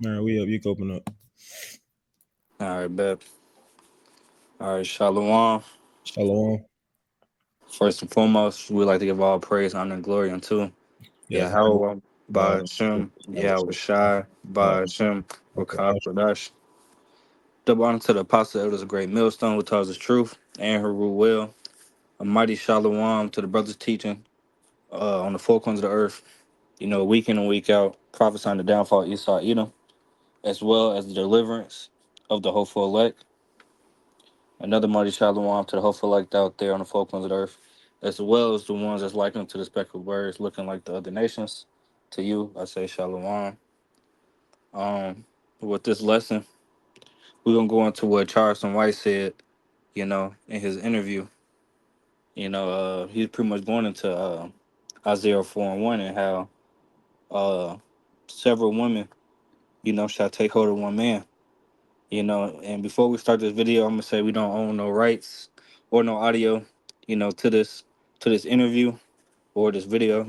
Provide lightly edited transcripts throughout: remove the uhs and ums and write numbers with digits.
All right, we up. You can open up. All right, bet. All right, Shalom. Shalom. First and foremost, we'd like to give all praise, honor, and glory unto Yes. Yahweh, But by Hashem, Yahweh Shai, by Hashem, Wakah Kodash. Double honor to the apostle elders, a great millstone who tells us truth and her rule well. A mighty shalom to the brothers teaching on the four corners of the earth, week in and week out, prophesying the downfall of Esau Edom, as well as the deliverance of the hopeful elect. Another mighty shalom to the hopeful elect out there on the four corners of the earth, as well as the ones that's likened to the speckled birds, looking like the other nations. To you, I say shalom. With this lesson, we're gonna go into what Charleston White said, in his interview. He's pretty much going into Isaiah 4:1 and how uh several women, shall take hold of one man. And before we start this video, I'm gonna say we don't own no rights or no audio, to this interview or this video,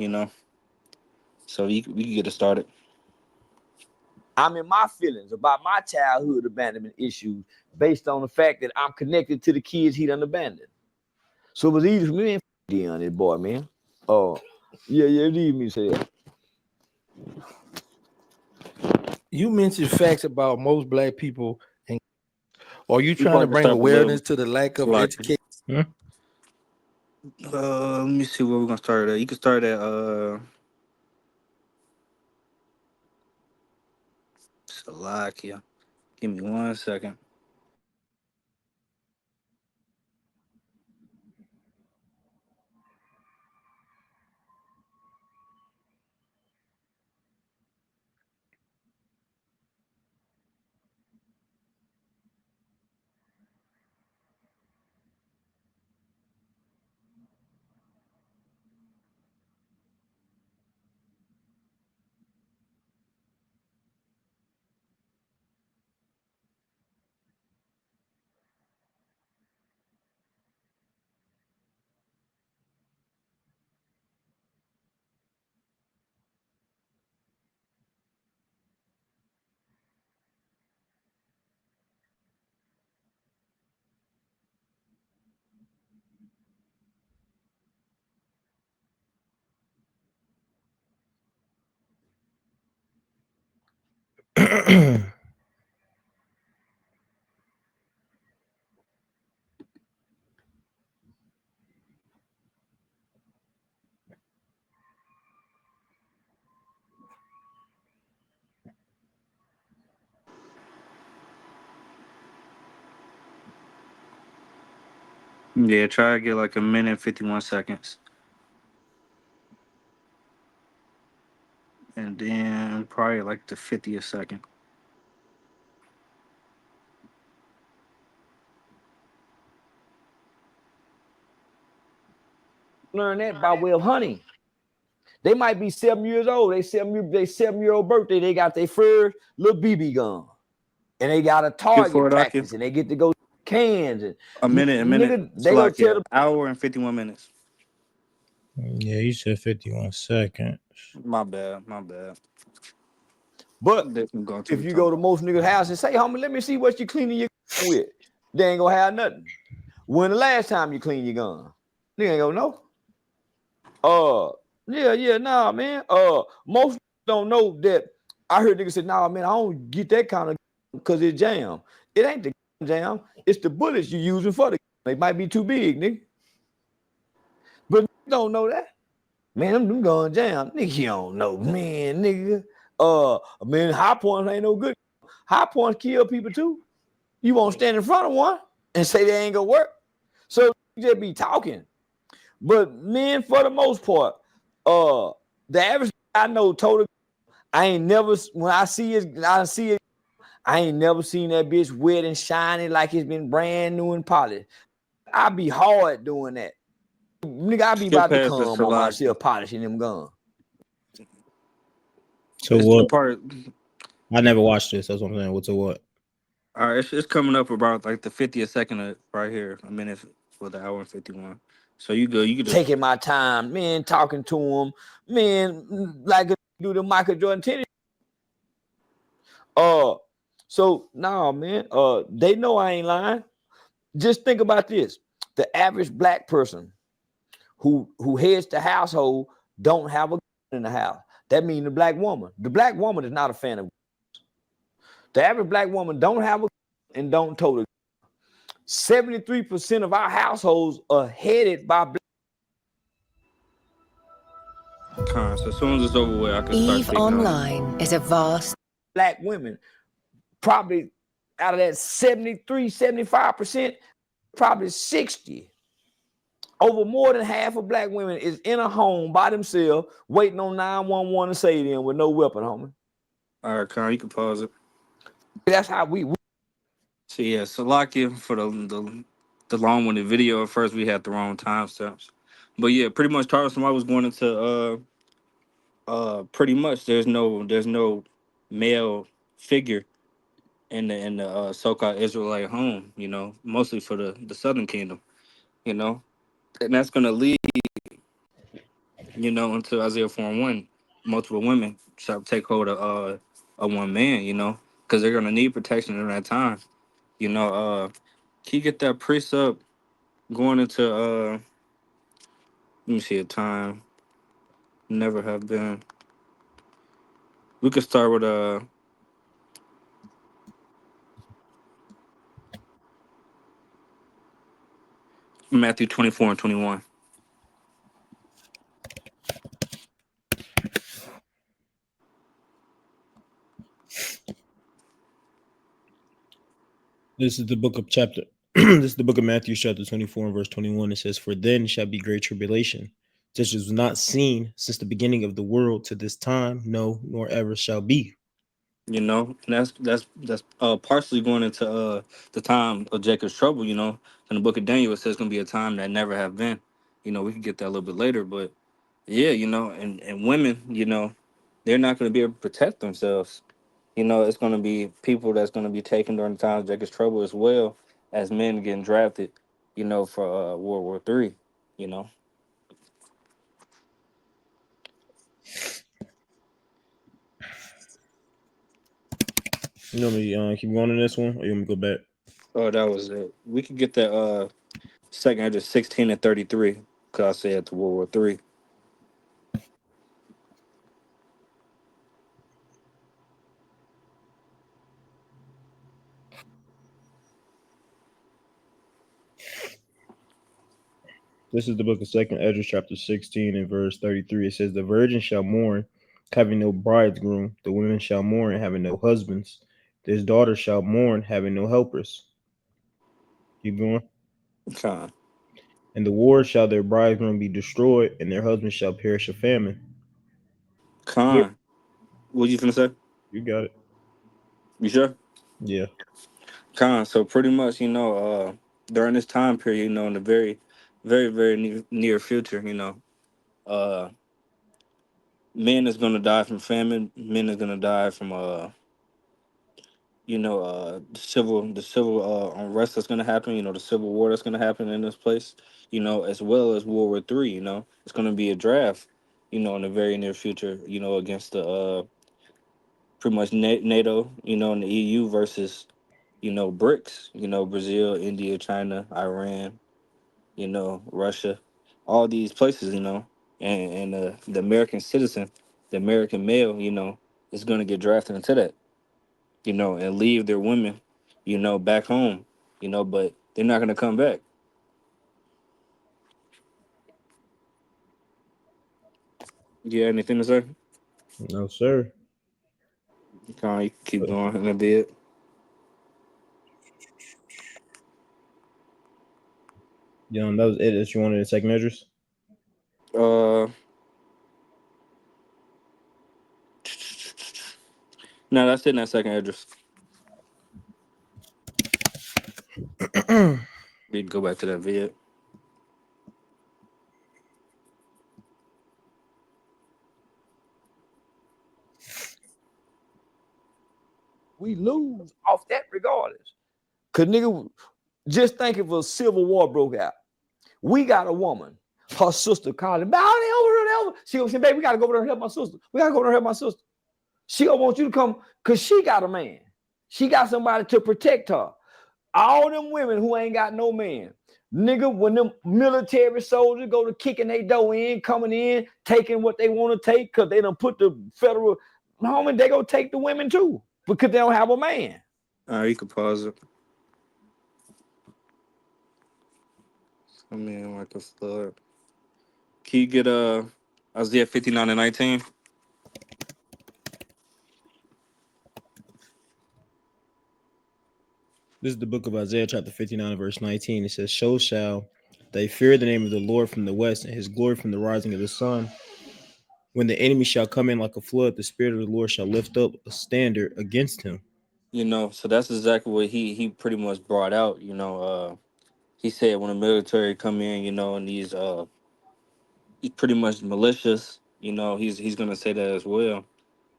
So we can get it started. I'm in my feelings about my childhood abandonment issues based on the fact that I'm connected to the kids he done abandoned. So it was easy for me to on this boy, man. Oh, yeah, leave me say that. You mentioned facts about most black people, and are you trying Before I to can bring start the video, awareness to the lack of like, education? let me see where we're gonna start at. You can start at Slovakia. Give me 1 second. Yeah, try to get like a minute and 51 seconds. And then probably like the 50th second. Learn that by way of hunting. They might be 7 years old. They 7-year-old birthday. They got their first little BB gun, and they got a target Before Slovakia, practice, and they get to go cans and a minute, nigga. They gonna tell Slovakia, the hour and 51 minutes. Yeah, you said 51 seconds. My bad, my bad. but Going if too you go time. to most niggas' house and say, homie, let me see what you cleaning your gun with, they ain't gonna have nothing. When the last time you clean your gun? Nigga ain't gonna know. Nah, man. Most don't know that. I heard niggas say, nah, man, I don't get that kind of because it's jam. It ain't the jam. It's the bullets you using for the. They might be too big, nigga. But don't know that. Man, them guns jam. Nigga, you don't know, man, nigga. Man, high points ain't no good. High points kill people too. You won't stand in front of one and say they ain't gonna work. So you just be talking. But men, for the most part, the average I know total, I ain't never when I see it, I ain't never seen that bitch wet and shiny like it's been brand new and polished. I be hard doing that. Nigga, I be Skip about to past the come on Slovakia. myself polishing them guns. So It's the what? part. I never watched this. That's what I'm saying. What's a what? All right, it's coming up about like the 50th second right here. A minute for the hour and 51. So you go. You could just. Taking my time, man, talking to him, man, like do the Michael Jordan tennis. So nah, man. They know I ain't lying. Just think about this: the average black person who heads the household don't have a in the house. That means the black woman. The black woman is not a fan of. The average black woman don't have a and don't tote. 73% of our households are headed by black. So as soon as it's over with, I can start EVE speaking on it. Online is a vast Black women. Probably out of that 73, 75%, probably 60. Over more than half of black women is in a home by themselves, waiting on 911 to save them with no weapon, homie. All right, Con, you can pause it. That's how we So yeah, Salakia for the long-winded video. At first, we had the wrong timestamps, but yeah, pretty much Charleston. I was going into pretty much there's no male figure in the so-called Israelite home. You know, mostly for the Southern Kingdom. You know, and that's gonna lead into Isaiah 4:1. Multiple women shall take hold of a one man. You know, because they're gonna need protection during that time. You know, can you get that precept going into let me see a time. Never have been. We could start with Matthew 24:21. This is the book of chapter. This is the book of Matthew, chapter 24, and verse 21. It says, "For then shall be great tribulation, such as was not seen since the beginning of the world to this time, no, nor ever shall be." You know, and that's partially going into the time of Jacob's trouble. You know, in the book of Daniel, it says it's gonna be a time that never have been. You know, we can get that a little bit later, but yeah, you know, and women, you know, they're not gonna be able to protect themselves. You know, it's gonna be people that's gonna be taken during the time of Jacob's trouble as well as men getting drafted. You know, for World War III. You know. You know me, keep going on this one, or you want me to go back? Oh, that was it. We could get that second Edges 16 and 33. Cause I said to World War III. This is the book of Second Ezra, chapter 16, and verse 33. It says, "The virgin shall mourn, having no bridegroom. The women shall mourn, having no husbands. His daughter shall mourn, having no helpers." Keep going. Con. "And the war shall their bridegroom be destroyed, and their husband shall perish of famine." Yep. Con. What you finna say? You got it. You sure? Yeah. Con. So pretty much, during this time period, in the very, very, very near future, uh, men is gonna die from famine. Men is gonna die from the civil unrest that's gonna happen. You know, the civil war that's gonna happen in this place. You know, as well as World War III. You know, it's gonna be a draft. You know, in the very near future. You know, against the pretty much NATO. You know, and the EU versus BRICS. You know, Brazil, India, China, Iran. You know, Russia, all these places. You know, and the American citizen, the American male. You know, is gonna get drafted into that. You know, and leave their women, back home, but they're not gonna come back. You got anything to say? No, sir. Come on, you can keep going in a bit. Yeah, that was it. That you wanted in second address? Uh, no, that's it in that second address. We can go back to that vid. we lose off that regardless. Cause nigga, just think if a civil war broke out. We got a woman, her sister calling, over. She goes, baby, we gotta go over there and help my sister. We gotta go over there and help my sister. She don't want you to come because she got a man. She got somebody to protect her. All them women who ain't got no man. Nigga, when them military soldiers go to kicking their door in, coming in, taking what they want to take, because they done put the federal homie, they go take the women too. Because they don't have a man. All right, you can pause it. I mean, like a flood. Can you get Isaiah 59:19? This is the book of Isaiah, chapter 59, verse 19. It says, So shall they fear the name of the Lord from the west, and his glory from the rising of the sun. When the enemy shall come in like a flood, the Spirit of the Lord shall lift up a standard against him. You know, so that's exactly what he pretty much brought out. He said when the military come in, and these he's pretty much malicious. He's gonna say that as well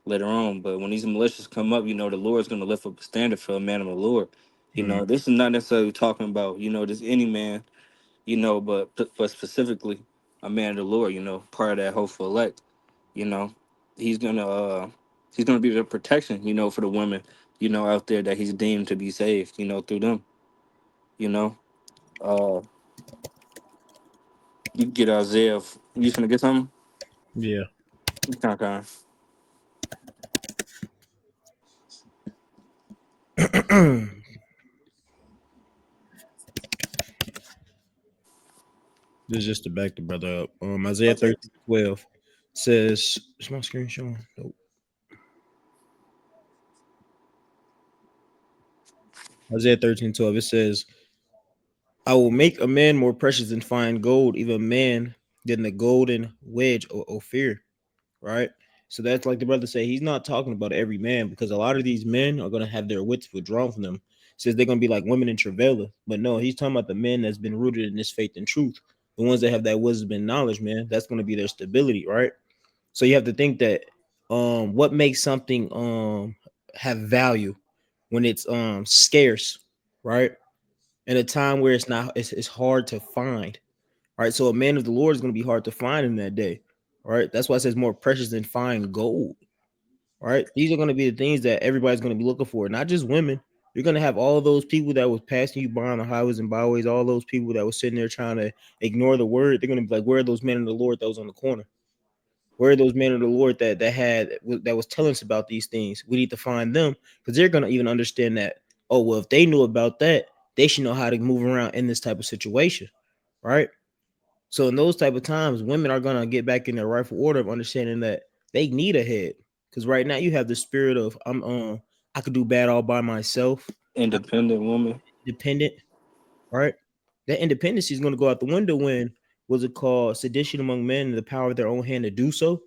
later on. But when these militias come up, the Lord's gonna lift up a standard for a man of the Lord. Mm, This is not necessarily talking about just any man, but specifically a man of the Lord. Part of that hopeful elect. You know, he's gonna he's gonna be the protection. For the women. Out there that he's deemed to be saved. Through them. You know, uh, you get Isaiah. You finna get something? yeah. Okay. This is just to back the brother up. Isaiah 13:12 says, is my screen showing? Nope. Isaiah 13:12, it says, I will make a man more precious than fine gold, even a man than the golden wedge or Ophir. Right? So that's like the brother say, he's not talking about every man because a lot of these men are gonna have their wits withdrawn from them. Says they're gonna be like women in travail. But no, he's talking about the men that's been rooted in this faith and truth. The ones that have that wisdom and knowledge, man, that's gonna be their stability, right? So you have to think that what makes something have value when it's scarce, right? In a time where it's hard to find. Right. So a man of the Lord is going to be hard to find in that day. Right. That's why it says more precious than fine gold. Right. These are going to be the things that everybody's going to be looking for, not just women. You're going to have all those people that was passing you by on the highways and byways, all those people that was sitting there trying to ignore the word. They're going to be like, where are those men of the Lord that was on the corner? Where are those men of the Lord that was telling us about these things? We need to find them because they're going to even understand that, oh, well, if they knew about that, they should know how to move around in this type of situation. Right. So in those type of times, women are gonna get back in their rightful order of understanding that they need a head. Because right now you have the spirit of I could do bad all by myself. I'm Independent woman. independent, right? That independence is gonna go out the window when was it called sedition among men and the power of their own hand to do so,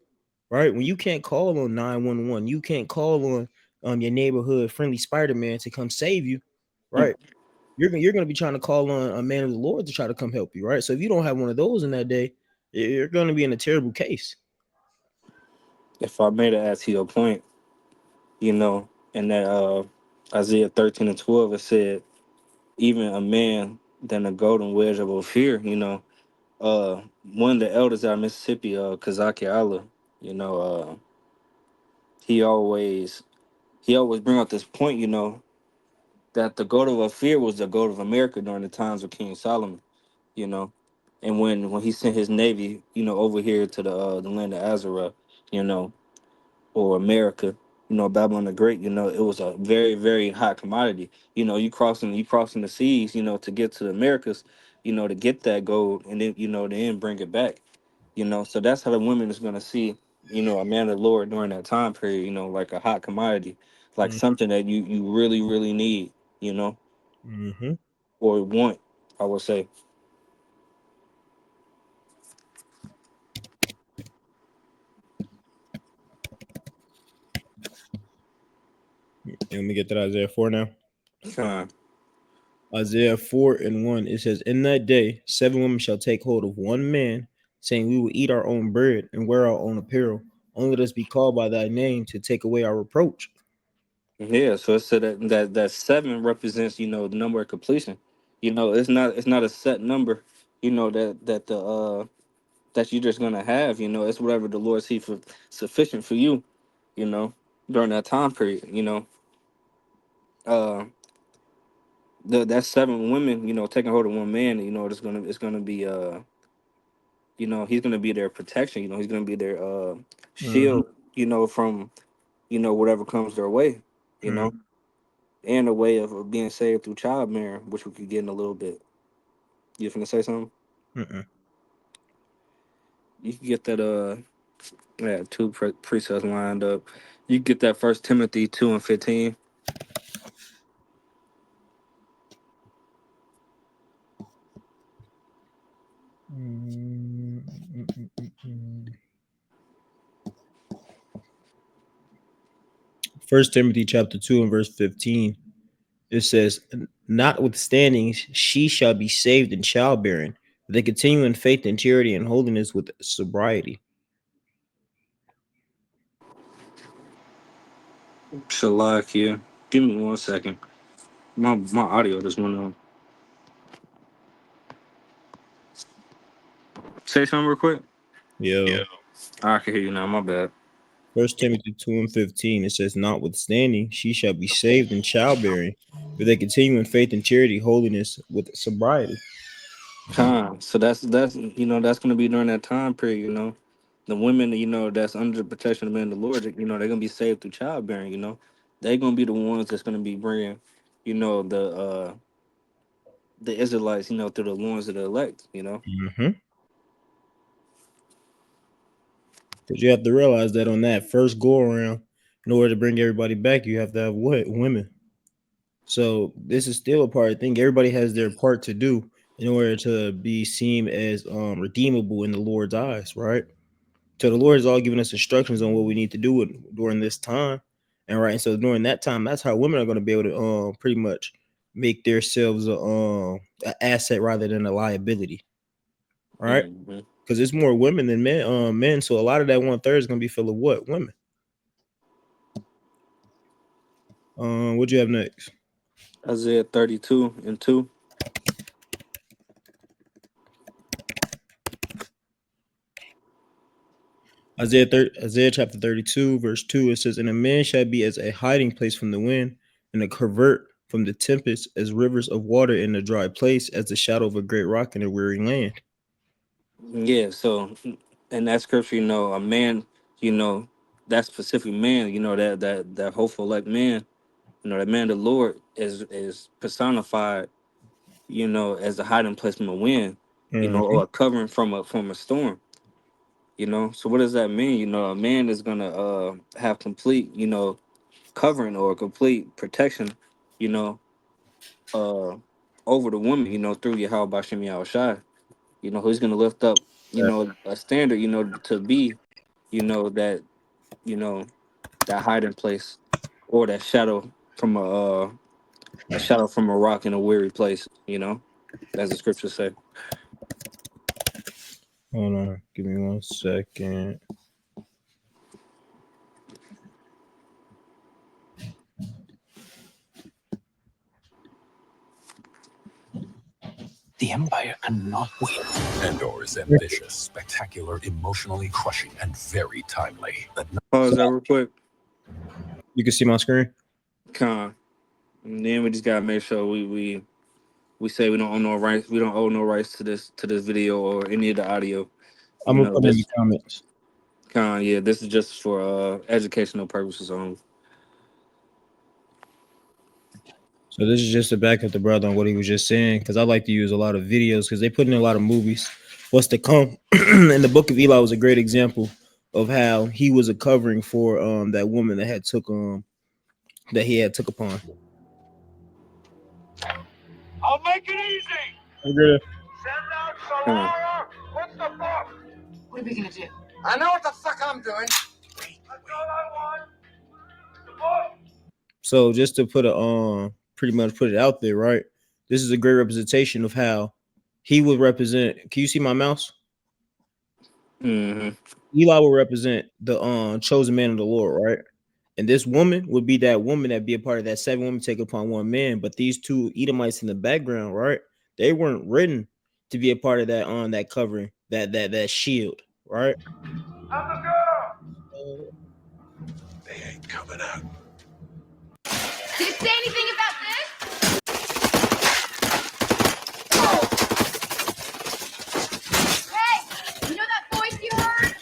right? When you can't call on 911, you can't call on your neighborhood friendly Spider-Man to come save you, right? You're gonna be trying to call on a man of the Lord to try to come help you, right? So if you don't have one of those in that day, you're gonna be in a terrible case. If I made it add to your point, in that Isaiah 13:12, it said, even a man than a golden wedge of Ophir, one of the elders out of Mississippi, Kazaki Allah, you know, uh, he always he always bring up this point, that the gold of Ophir was the gold of America during the times of King Solomon, you know. And when he sent his navy, over here to the land of Azara, you know, or America, Babylon the Great, it was a very, very hot commodity. You crossing the seas, to get to the Americas, to get that gold and then, then bring it back. So that's how the women is gonna see, a man of the Lord during that time period, like a hot commodity, like something that you really, really need, you know, Mm-hmm. or want, I would say. Let me get to Isaiah 4 now. Fine. Isaiah 4:1. It says, in that day, 7 women shall take hold of one man, saying, we will eat our own bread and wear our own apparel. Only let us be called by thy name to take away our reproach. Yeah, so it said that seven represents, the number of completion. It's not a set number, that you're just gonna have. It's whatever the Lord see for sufficient for you. You know. during that time period. Uh, that 7 women, taking hold of one man. It's gonna be he's gonna be their protection. He's gonna be their Mhm, shield. From whatever comes their way. You mhm, know, and a way of being saved through childbearing, which we could get in a little bit. You finna say something? mhm. You can get that. Yeah, two precepts lined up. You get that First Timothy 2:15. Mm, mm, mm, mm, mm. First Timothy chapter 2 and verse 15. It says, notwithstanding, she shall be saved in childbearing. If they continue in faith and charity and holiness with sobriety. Shalakia. Give me 1 second. My audio just went on. Say something real quick. Yo. I can hear you now. My bad. First Timothy 2 and 15. It says, notwithstanding, she shall be saved in childbearing. If they continue in faith and charity, holiness with sobriety. So that's gonna be during that time period. The women that's under the protection of the man of the Lord. They're gonna be saved through childbearing. They're gonna be the ones that's gonna be bringing the Israelites through the loins of the elect. Mm-hmm. Because you have to realize that on that first go around, in order to bring everybody back, you have to have what? Women. So this is still a part. I think everybody has their part to do in order to be seen as redeemable in the Lord's eyes, right? So the Lord is all giving us instructions on what we need to do during this time, and right. So during that time, that's how women are going to be able to pretty much make themselves a asset rather than a liability, right? Hmm. Because it's more women than men. Men. So a lot of that 1/3 is going to be full of what? Women. What you have next? Isaiah 32:2. Isaiah chapter 32, verse 2, it says, and a man shall be as a hiding place from the wind, and a covert from the tempest, as rivers of water in a dry place, as the shadow of a great rock in a weary land. Yeah, so in that scripture, a man, that specific man, that hopeful like man, that man, the Lord is personified, as a hiding place from a wind, Mm-hmm. or a covering from a storm. So what does that mean? A man is gonna have complete, covering or complete protection, you know, uh over the woman, through Yahweh Bashim Yahushai. Who's gonna lift up, a standard, to be, that, you know, that hiding place, or that shadow from a shadow from a rock in a weary place, as the scriptures say. Hold on, give me 1 second. The Empire cannot win. Endor is ambitious, spectacular, emotionally crushing, and very timely. Pause that real quick. You can see my screen. Con. And then we just gotta make sure we say we don't own no rights. We don't own no rights to this video or any of the audio. I'm gonna put it in the This comments. con, yeah, this is just for educational purposes only. So this is just to back up the brother on what he was just saying, because I like to use a lot of videos because they put in a lot of movies. What's to come? And the Book of Eli was a great example of how he was a covering for that woman that he had took upon. I'll make it easy. Okay. Send out Con. Solara. What's the fuck? What are we gonna do? I know what the fuck I'm doing. That's all I want. The book. So just to put pretty much put it out there, right? This is a great representation of how he would represent. Can you see my mouse? Hmm. Eli will represent the chosen man of the Lord, right? And this woman would be that woman that be a part of that 7 women take upon one man. But these 2 Edomites in the background, right? They weren't written to be a part of that that covering, that shield, right? I'm the girl. coming out. Did it say anything about this? Hey, you know that voice you heard?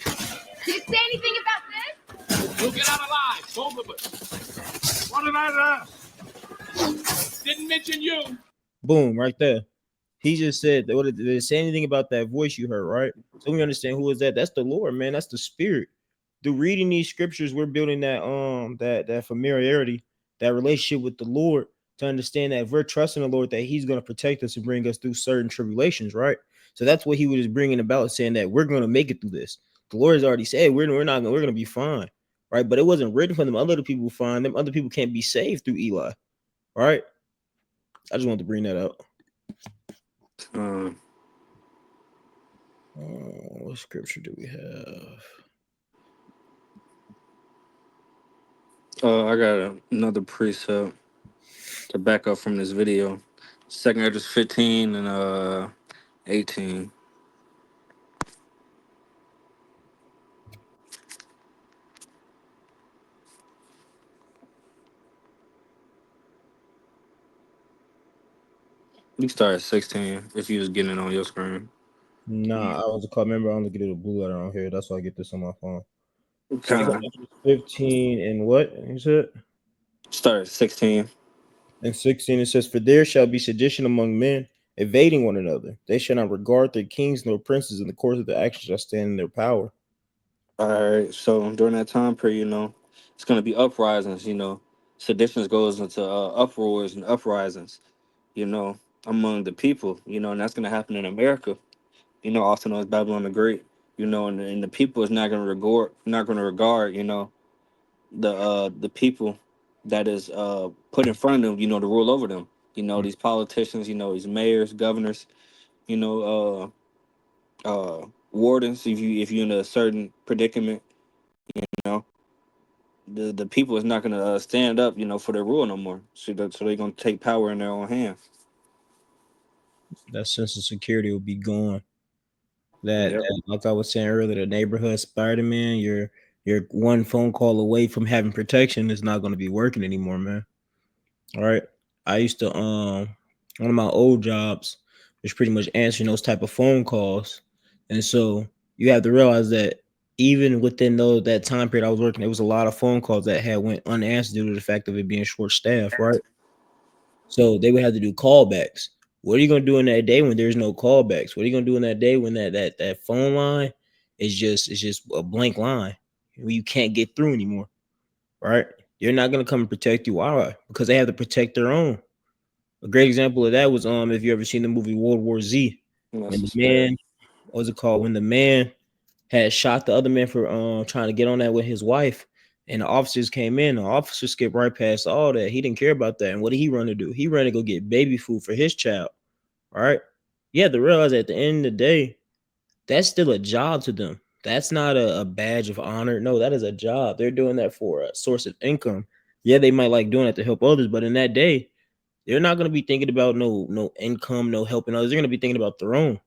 Did it say anything about this? You'll get out alive, both of us. What did I didn't mention you. Boom, right there. He just said, did it say anything about that voice you heard, right? So we understand who is that. That's the Lord, man. That's the Spirit. Through reading these scriptures, we're building that familiarity, that relationship with the Lord, to understand that if we're trusting the Lord, that He's going to protect us and bring us through certain tribulations, right? So that's what He was bringing about, saying that we're going to make it through this. The Lord has already said we're going to be fine, right? But it wasn't written for them other people fine. Them other people can't be saved through Eli, right? I just wanted to bring that up. What scripture do we have? I got another precept to back up from this video. 2 Edges 15 and 18. You start at 16 if you was getting it on your screen. Nah, I was a call. Remember, I only get a blue letter on here. That's why I get this on my phone. So you got Okay. 15 and what? You said? Start at 16. And 16, it says, "For there shall be sedition among men, evading one another. They shall not regard their kings nor princes, in the course of their actions shall stand in their power." All right. So during that time period, it's going to be uprisings, Seditions goes into uproars and uprisings, you know, among the people, and that's going to happen in America, also known as Babylon the Great, and the people is not going to regard, the people that is put in front of them, to rule over them. These politicians, these mayors, governors, you know, wardens. If you're in a certain predicament, you know, the people is not gonna stand up, for their rule no more. So they're gonna take power in their own hands. That sense of security will be gone. Yep. Like I was saying earlier, the neighborhood Spider-Man, you're one phone call away from having protection is not going to be working anymore, man. All right. I used to one of my old jobs was pretty much answering those type of phone calls. And so you have to realize that even within that time period I was working, there was a lot of phone calls that had went unanswered due to the fact of it being short staff, right? So they would have to do callbacks. What are you gonna do in that day when there's no callbacks? What are you gonna do in that day when that phone line is just a blank line when you can't get through anymore, right? They're not gonna come and protect you. Why? Because they have to protect their own. A great example of that was if you ever seen the movie World War Z, when That's a the spirit. man, what was it called? When the man had shot the other man for trying to get on that with his wife, and the officers came in. The officer skipped right past all that. He didn't care about that. And what did he run to do? He ran to go get baby food for his child. All right. You have to realize at the end of the day, that's still a job to them. That's not a badge of honor. No, that is a job. They're doing that for a source of income. Yeah, they might like doing it to help others, but in that day, they're not going to be thinking about no income, no helping others. They're going to be thinking about their own.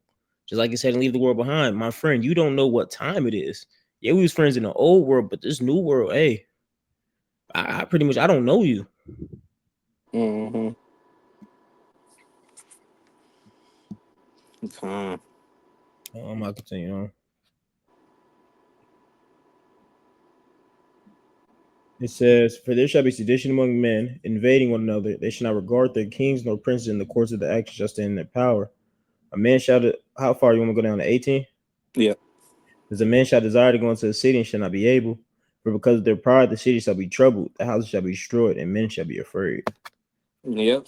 Just like you said, and leave the world behind. My friend, you don't know what time it is. Yeah, we was friends in the old world, but this new world, hey, I pretty much I don't know you. Mm-hmm. Okay. I'm not continue on. It says, "For there shall be sedition among men, invading one another. They shall not regard their kings nor princes, in the course of the action shall stand in their power. A man shouted, how far you want to go down to 18? Yeah. As a man shall desire to go into the city and shall not be able, for because of their pride the city shall be troubled, the houses shall be destroyed, and men shall be afraid." Yep.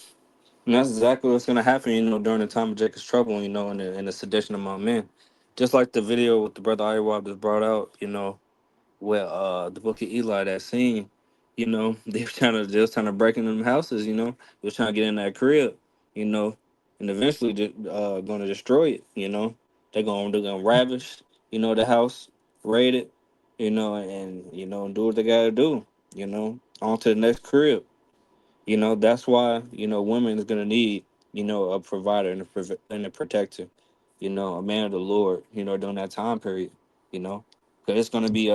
And that's exactly what's gonna happen, during the time of Jacob's trouble, and the sedition among men. Just like the video with the brother Iwab just brought out, where the book of Eli, that scene, they was trying to break into them houses, they was trying to get in that crib, you know, and eventually gonna destroy it, they're gonna ravish, the house, raid it, and do what they gotta do, on to the next crib. That's why, women is gonna need, a provider and a protector, a man of the Lord, during that time period, because it's gonna be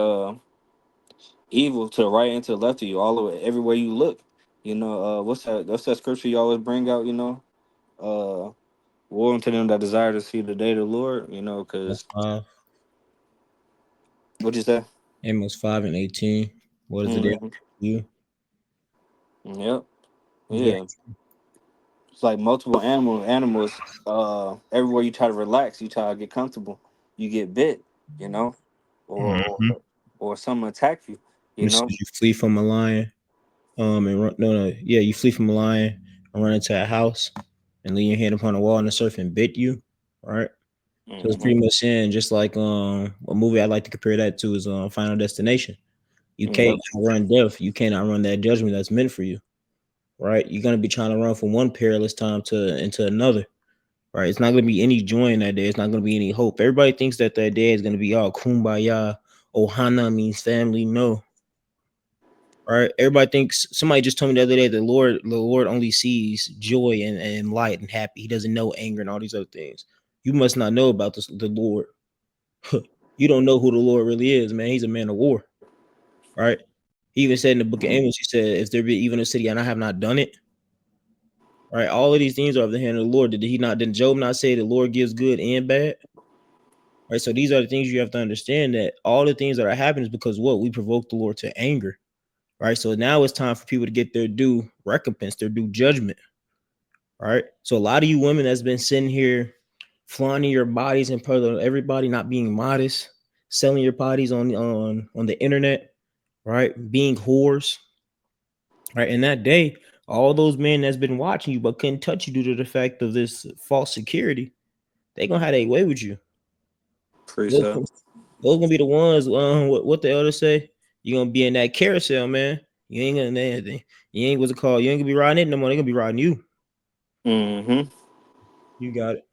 evil to the right and to the left of you, all over everywhere you look. You know, what's that scripture you always bring out, you know? Woe unto them that desire to see the day of the Lord, you know, Amos because 5, what you say? Amos 5 and 18. What is the day Mm-hmm. for you? Yep. Very Yeah. It's like multiple animals, everywhere you try to relax, you try to get comfortable, you get bit, you know, or or, Mhm. or someone attack you, you It says know. you flee from a lion. And run, no, yeah, you flee from a lion and run into a house and lay your hand upon a wall and the serpent bit you, right? So it's Mm-hmm. pretty much saying just like a movie I like to compare that to is Final Destination. You can't Yep. run death. You cannot run that judgment that's meant for you, right? You're gonna be trying to run from one perilous time to into another, right? It's not gonna be any joy in that day. It's not gonna be any hope. Everybody thinks that that day is gonna be all kumbaya. Ohana means family. No, right? Everybody thinks somebody just told me the other day the Lord only sees joy and light and happy. He doesn't know anger and all these other things. You must not know about this, the Lord. You don't know who the Lord really is, man. He's a man of war, right? He even said in the book of Mm-hmm. Amos, he said, if there be even a city and I have not done it, right? All of these things are of the hand of the Lord. Did Job not say the Lord gives good and bad? Right. So these are the things you have to understand that all the things that are happening is because what? We provoke the Lord to anger. Right. So now it's time for people to get their due recompense, their due judgment. Right. So a lot of you women that's been sitting here flaunting your bodies in front of everybody, not being modest, selling your bodies on the internet, right? Being whores, right? In that day, all those men that's been watching you but couldn't touch you due to the fact of this false security, they gonna have their way with you. Those, Precept. those gonna be the ones. What the elders say? You gonna be in that carousel, man. You ain't gonna. You ain't what's it called? You ain't gonna be riding it no more. They gonna be riding you. Mm-hmm. You got it.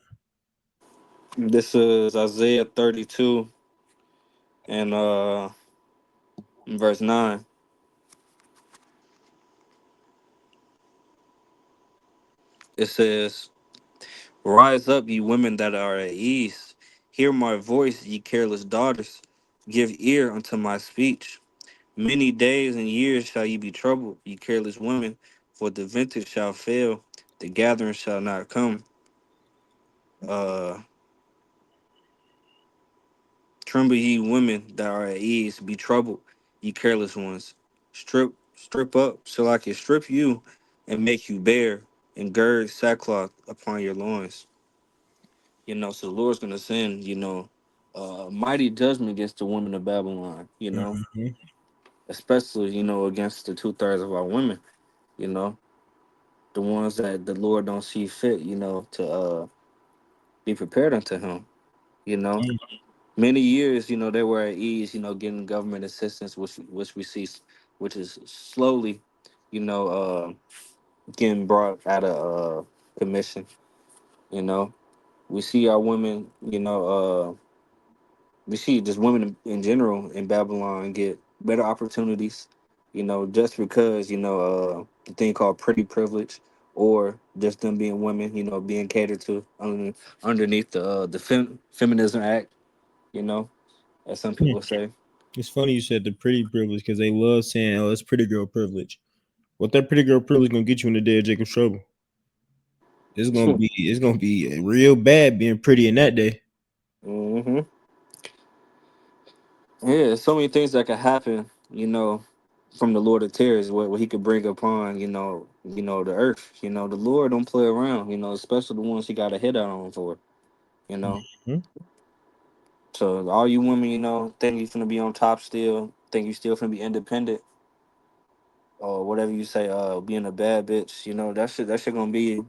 This is Isaiah 32 and verse 9. It says, rise up, ye women that are at ease. Hear my voice, ye careless daughters. Give ear unto my speech. Many days and years shall ye be troubled, ye careless women, for the vintage shall fail, the gathering shall not come. Uh, Tremble, ye women that are at ease, be troubled, ye careless ones. Strip up, so I can strip you and make you bare, and gird sackcloth upon your loins. You know, so the Lord's gonna send, you know, mighty judgment against the women of Babylon, you know, Mhm. especially, you know, against the 2/3 of our women, you know, the ones that the Lord don't see fit, you know, to be prepared unto him, you know. Many years, you know, they were at ease, you know, getting government assistance, which we see, which is slowly, you know, getting brought out of commission. You know, we see our women, you know, we see just women in general in Babylon get better opportunities, you know, just because, you know, the thing called pretty privilege, or just them being women, you know, being catered to underneath the Feminism Act, you know, as some Hmm. people say. It's funny you said the pretty privilege because they love saying, "Oh, it's pretty girl privilege." What that pretty girl privilege gonna get you in the day of Jacob's trouble? It's gonna be real bad being pretty in that day. Hmm. Yeah, so many things that could happen, you know, from the Lord of Terrors, what he could bring upon, the earth. You know, the Lord don't play around. You know, especially the ones he got a hit out on for. You know, Mhm. so all you women, you know, think you finna be on top still, think you still finna be independent, or whatever you say, being a bad bitch. You know, that shit gonna be,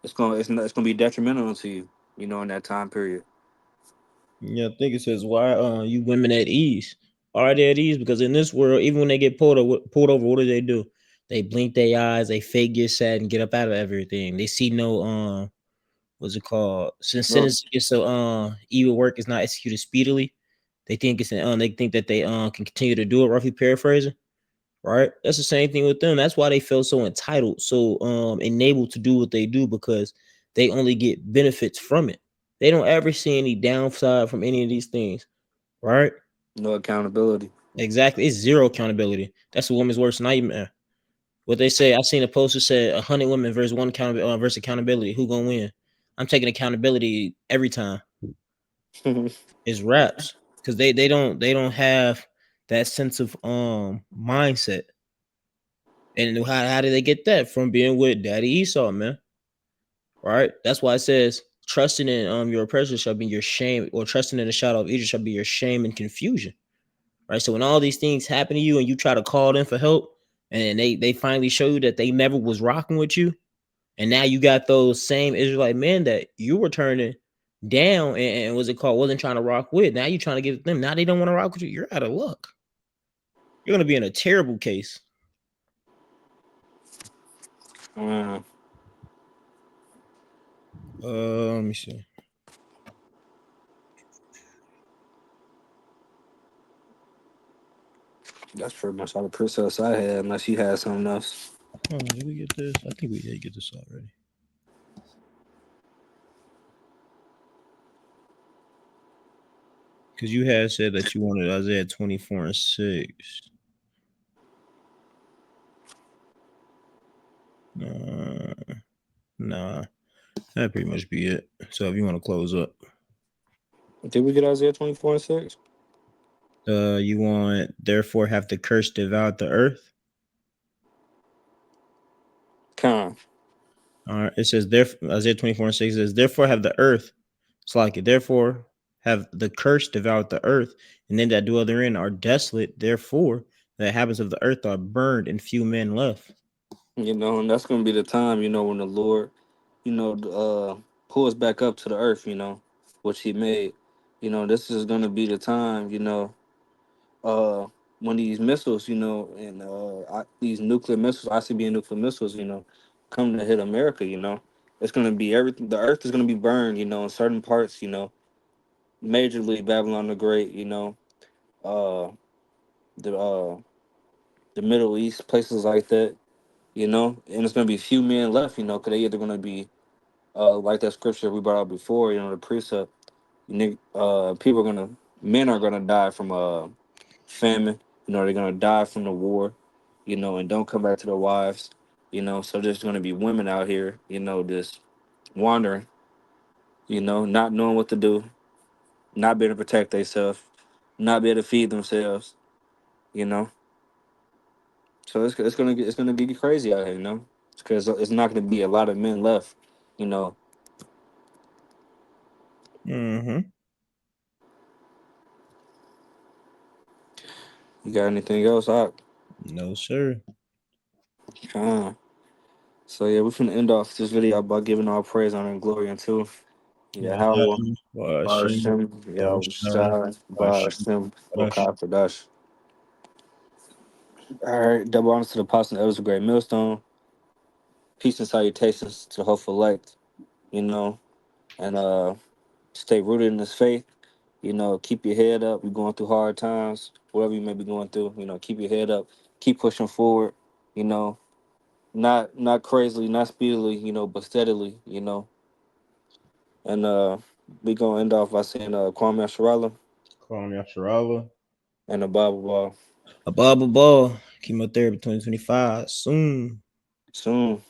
it's gonna be detrimental to you. You know, in that time period. Yeah, I think it says why you women at ease. Are they at ease? Because in this world, even when they get pulled over, what do? They blink their eyes, they fake get sad and get up out of everything. They see no what's it called? Since No, sentence gets so evil work is not executed speedily, they think that they can continue to do it, roughly paraphrasing. Right? That's the same thing with them. That's why they feel so entitled, so enabled to do what they do because they only get benefits from it. They don't ever see any downside from any of these things, right? no accountability. Exactly. It's zero accountability. That's a woman's worst nightmare. What they say, I seen a poster said 100 women versus one versus accountability. Who gonna win? I'm taking accountability every time. It's raps because they don't have that sense of mindset. And how did they get that? From being with Daddy Esau, man. Right? That's why it says trusting in your oppressor shall be your shame, or trusting in the shadow of Egypt shall be your shame and confusion. Right? So when all these things happen to you and you try to call them for help, and they finally show you that they never was rocking with you, and now you got those same Israelite men that you were turning down and was it called wasn't trying to rock with. Now you trying to give them. Now they don't want to rock with you. You're out of luck. You're gonna be in a terrible case. Mm, Let me see. that's pretty much all the precepts I had, unless you had something else. Did we get this? I think we did get this already. Because you had said that you wanted Isaiah 24:6. Nah, that pretty much be it. So if you want to close up, Did we get Isaiah 24:6? you want therefore have the curse devoured the earth. Con. All right, it says therefore Isaiah 24:6 says therefore have the earth. It's like it. Therefore have the curse devoured the earth, and then that dwell therein are desolate. Therefore the inhabitants of the earth are burned, and few men left. You know, and that's gonna be the time, you know, when the Lord, you know, pulls back up to the earth, you know, which He made. You know, this is gonna be the time, you know, uh, when these missiles, you know, and these nuclear missiles, ICBM nuclear missiles, you know, come to hit America. You know, it's gonna be everything. The earth is gonna be burned, you know, in certain parts, you know, majorly Babylon the Great, you know, uh, the uh, the Middle East, places like that. You know, and it's gonna be few men left, you know, because they either gonna be like that scripture we brought out before, you know, the precept. People are gonna, men are gonna die from famine. You know, they're gonna die from the war. You know, and don't come back to their wives. You know, so there's gonna be women out here, you know, just wandering. You know, not knowing what to do, not being able to protect themselves, not be able to feed themselves. You know, so it's gonna get crazy out here. You know, because it's not gonna be a lot of men left. You know, Mm-hmm. you got anything else? No, sir. Uh, so yeah, we're finna end off this video by giving all praise, honor, and glory unto Yahweh, Hashem, Barashim, Yahushua, Yahweh, Hashem, Barashim, Hashem. Wakafadash. All right, double honors to the apostle and elders of Great Millstone. Peace and salutations to the hopeful elect, you know, and stay rooted in this faith. You know, keep your head up. You're going through hard times, whatever you may be going through. You know, keep your head up. Keep pushing forward. You know, not crazily, not speedily. You know, but steadily. You know, and we gonna end off by saying Kwame Asharala Call me Asherallah. and the Bible Ball A bubble ball. Chemotherapy 2025. Soon. soon.